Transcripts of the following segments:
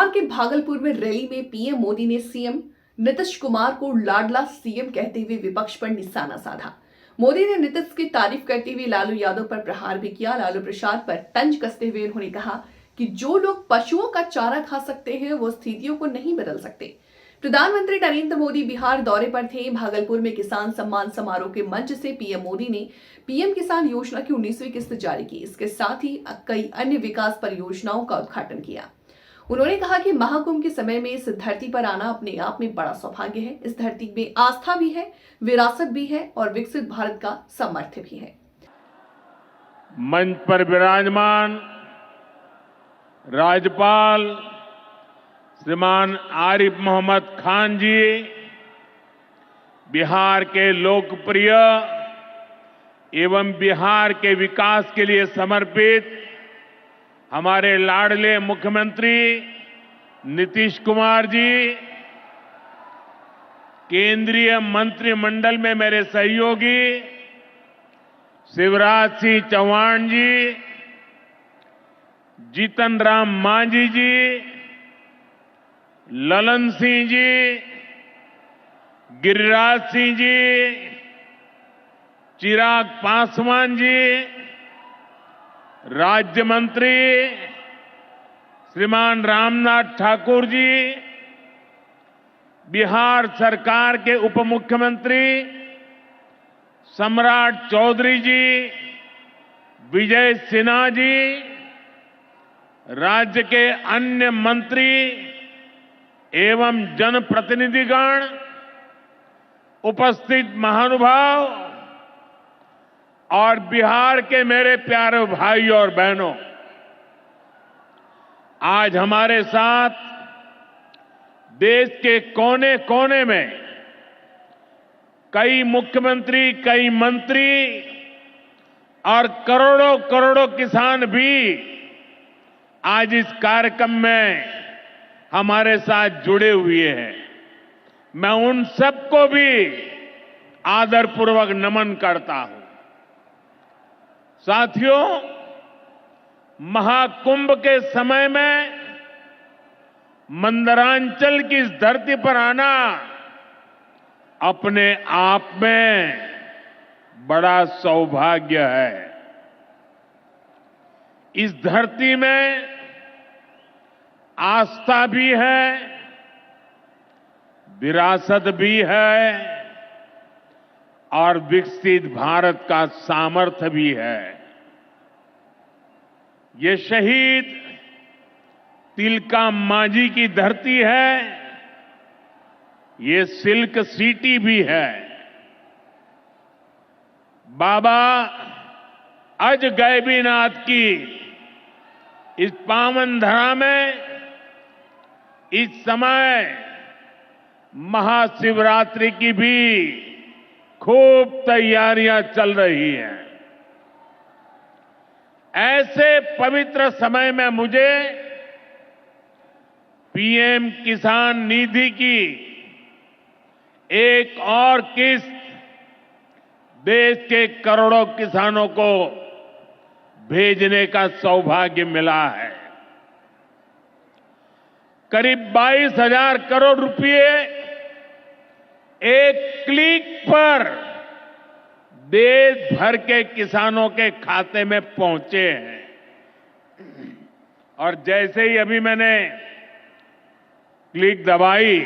बिहार के भागलपुर में रैली में पीएम मोदी ने सीएम नीतीश कुमार को लाडला सीएम कहते हुए विपक्ष पर निशाना साधा। मोदी ने नीतीश की तारीफ करते हुए लालू यादव पर प्रहार भी किया। लालू प्रसाद पर तंज कसते हुए उन्होंने कहा कि जो लोग पशुओं का चारा खा सकते हैं वो स्थितियों को नहीं बदल सकते। प्रधानमंत्री नरेंद्र मोदी बिहार दौरे पर थे। भागलपुर में किसान सम्मान समारोह के मंच से पीएम मोदी ने पीएम किसान योजना की 19वीं किस्त जारी की। इसके साथ ही कई अन्य विकास परियोजनाओं का उद्घाटन किया। उन्होंने कहा कि महाकुंभ के समय में इस धरती पर आना अपने आप में बड़ा सौभाग्य है। इस धरती में आस्था भी है, विरासत भी है और विकसित भारत का सामर्थ्य भी है। मंच पर विराजमान राज्यपाल श्रीमान आरिफ मोहम्मद खान जी, बिहार के लोकप्रिय एवं बिहार के विकास के लिए समर्पित हमारे लाडले मुख्यमंत्री नीतीश कुमार जी, केंद्रीय मंत्रिमंडल में मेरे सहयोगी शिवराज सिंह चौहान जी, जीतन राम मांझी जी, ललन सिंह जी, गिरिराज सिंह जी, चिराग पासवान जी, राज्य मंत्री श्रीमान रामनाथ ठाकुर जी, बिहार सरकार के उप मुख्यमंत्री सम्राट चौधरी जी, विजय सिन्हा जी, राज्य के अन्य मंत्री एवं जनप्रतिनिधिगण, उपस्थित महानुभाव और बिहार के मेरे प्यारे भाइयों और बहनों, आज हमारे साथ देश के कोने कोने में कई मुख्यमंत्री, कई मंत्री और करोड़ों करोड़ों किसान भी आज इस कार्यक्रम में हमारे साथ जुड़े हुए हैं। मैं उन सबको भी आदरपूर्वक नमन करता हूं। साथियों, महाकुंभ के समय में मंदरांचल की इस धरती पर आना अपने आप में बड़ा सौभाग्य है। इस धरती में आस्था भी है, विरासत भी है और विकसित भारत का सामर्थ्य भी है। ये शहीद तिलका मांझी की धरती है, ये सिल्क सिटी भी है। बाबा अजगैबीनाथ की इस पावन धरा में इस समय महाशिवरात्रि की भी खूब तैयारियां चल रही हैं। ऐसे पवित्र समय में मुझे पीएम किसान निधि की एक और किस्त देश के करोड़ों किसानों को भेजने का सौभाग्य मिला है। करीब 22,000 करोड़ रुपए एक क्लिक पर देश भर के किसानों के खाते में पहुंचे हैं। और जैसे ही अभी मैंने क्लिक दबाई,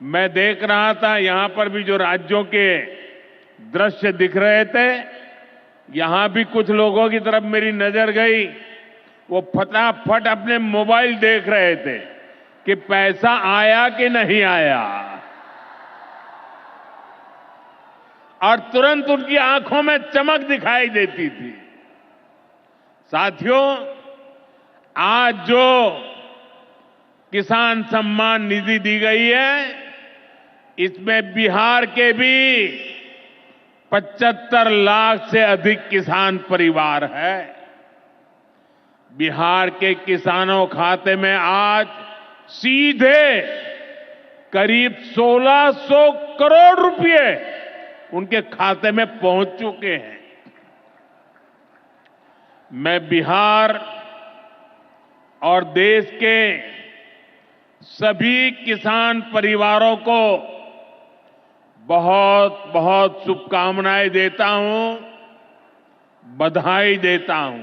मैं देख रहा था यहां पर भी जो राज्यों के दृश्य दिख रहे थे, यहां भी कुछ लोगों की तरफ मेरी नजर गई। वो फटाफट अपने मोबाइल देख रहे थे कि पैसा आया कि नहीं आया, और तुरंत उनकी आंखों में चमक दिखाई देती थी। साथियों, आज जो किसान सम्मान निधि दी गई है, इसमें बिहार के भी 75 लाख से अधिक किसान परिवार है। बिहार के किसानों खाते में आज सीधे करीब 1600 करोड़ रुपए उनके खाते में पहुंच चुके हैं। मैं बिहार और देश के सभी किसान परिवारों को बहुत बहुत शुभकामनाएं देता हूं, बधाई देता हूं।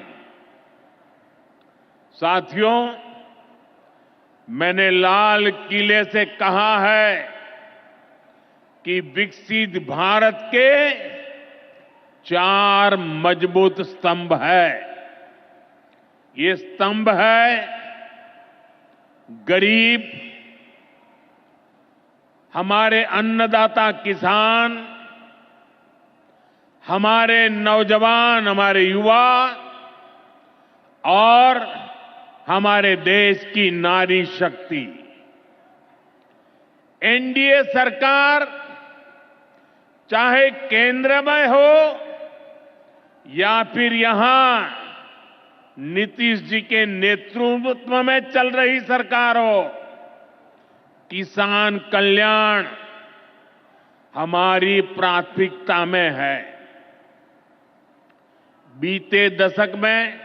साथियों, मैंने लाल किले से कहा है कि विकसित भारत के 4 मजबूत स्तंभ है। ये स्तंभ है गरीब, हमारे अन्नदाता किसान, हमारे नौजवान, हमारे युवा और हमारे देश की नारी शक्ति। एनडीए सरकार चाहे केंद्र में हो या फिर यहां नीतीश जी के नेतृत्व में चल रही सरकार हो, किसान कल्याण हमारी प्राथमिकता में है। बीते दशक में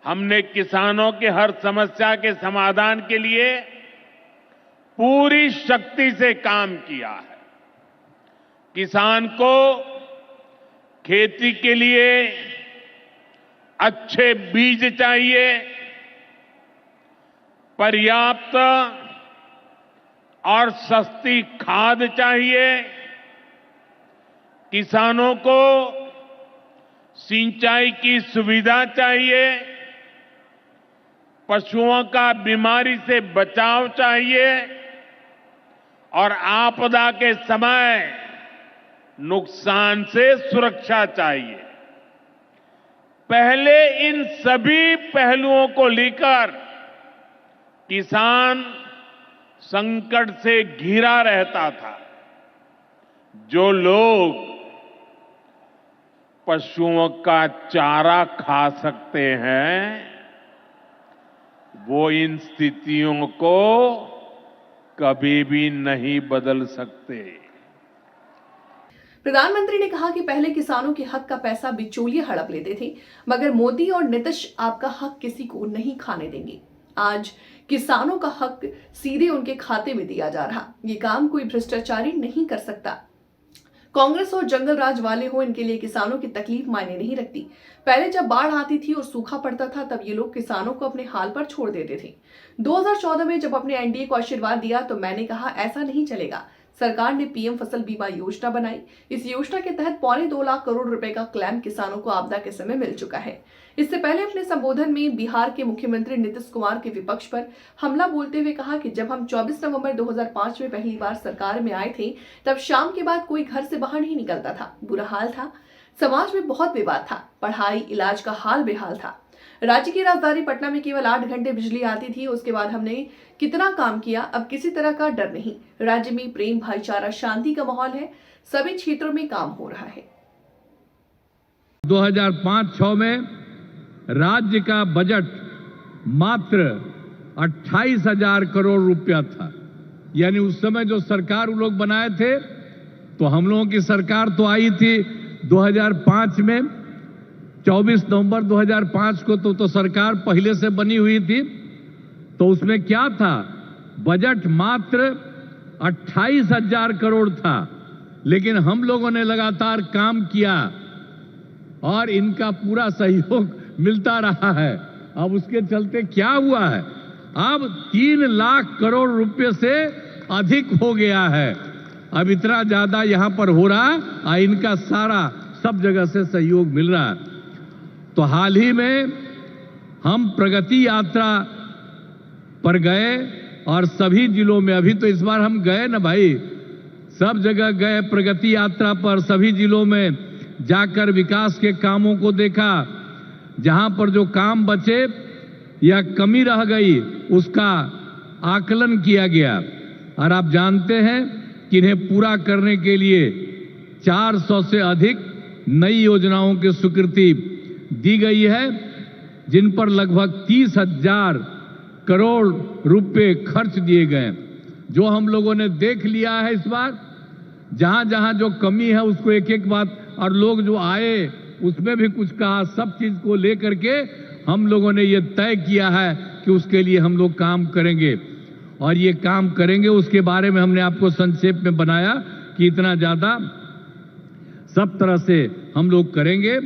हमने किसानों के हर समस्या के समाधान के लिए पूरी शक्ति से काम किया है। किसान को खेती के लिए अच्छे बीज चाहिए, पर्याप्त और सस्ती खाद चाहिए, किसानों को सिंचाई की सुविधा चाहिए, पशुओं का बीमारी से बचाव चाहिए और आपदा के समय नुकसान से सुरक्षा चाहिए। पहले इन सभी पहलुओं को लेकर किसान संकट से घिरा रहता था। जो लोग पशुओं का चारा खा सकते हैं, वो इन स्थितियों को कभी भी नहीं बदल सकते। प्रधानमंत्री ने कहा कि पहले किसानों के हक का पैसा बिचौलिए हड़प लेते थे, मगर मोदी और नीतीश आपका हक किसी को नहीं खाने देंगे। आज किसानों का हक सीधे उनके खाते में दिया जा रहा। ये काम कोई भ्रष्टाचारी नहीं कर सकता। कांग्रेस और जंगल राज वाले हो, इनके लिए किसानों की तकलीफ मायने नहीं रखती। पहले जब बाढ़ आती थी और सूखा पड़ता था, तब ये लोग किसानों को अपने हाल पर छोड़ देते थे। 2014 में जब अपने एनडीए को आशीर्वाद दिया तो मैंने कहा ऐसा नहीं चलेगा। सरकार ने पीएम फसल बीमा योजना बनाई। इस योजना के तहत 2.25 लाख करोड़ रुपए का क्लेम किसानों को आपदा के समय मिल चुका है। इससे पहले अपने संबोधन में बिहार के मुख्यमंत्री नीतीश कुमार के विपक्ष पर हमला बोलते हुए कहा कि जब हम 24 नवंबर 2005 में पहली बार सरकार में आए थे, तब शाम के बाद कोई घर से बाहर नहीं निकलता था। बुरा हाल था, समाज में बहुत विवाद था, पढ़ाई इलाज का हाल बेहाल था। राज्य की राजधानी पटना में केवल 8 घंटे बिजली आती थी। उसके बाद हमने कितना काम किया, अब किसी तरह का डर नहीं। राज्य में प्रेम, भाईचारा, शांति का माहौल है। सभी क्षेत्रों में काम हो रहा है। 2005-06 में राज्य का बजट मात्र 28,000 करोड़ रुपया था। यानी उस समय जो सरकार वो लोग बनाए थे, तो हम लोगों की सरकार तो आई थी 2005 में, 24 नवंबर 2005 को तो सरकार पहले से बनी हुई थी। तो उसमें क्या था, बजट मात्र 28,000 करोड़ था। लेकिन हम लोगों ने लगातार काम किया और इनका पूरा सहयोग मिलता रहा है। अब उसके चलते क्या हुआ है, अब 3 लाख करोड़ रुपए से अधिक हो गया है। अब इतना ज्यादा यहां पर हो रहा और इनका सारा सब जगह से सहयोग मिल रहा है। तो हाल ही में हम प्रगति यात्रा पर गए और सभी जिलों में, अभी तो इस बार हम गए ना भाई, सब जगह गए प्रगति यात्रा पर, सभी जिलों में जाकर विकास के कामों को देखा। जहां पर जो काम बचे या कमी रह गई उसका आकलन किया गया। और आप जानते हैं कि इन्हें पूरा करने के लिए 400 से अधिक नई योजनाओं की स्वीकृति दी गई है, जिन पर लगभग 30,000 करोड़ रुपए खर्च दिए गए। जो हम लोगों ने देख लिया है इस बार, जहां जहां जो कमी है उसको एक एक बात, और लोग जो आए उसमें भी कुछ कहा, सब चीज को लेकर के हम लोगों ने ये तय किया है कि उसके लिए हम लोग काम करेंगे। और ये काम करेंगे। उसके बारे में हमने आपको संक्षेप में बनाया कि इतना ज्यादा सब तरह से हम लोग करेंगे।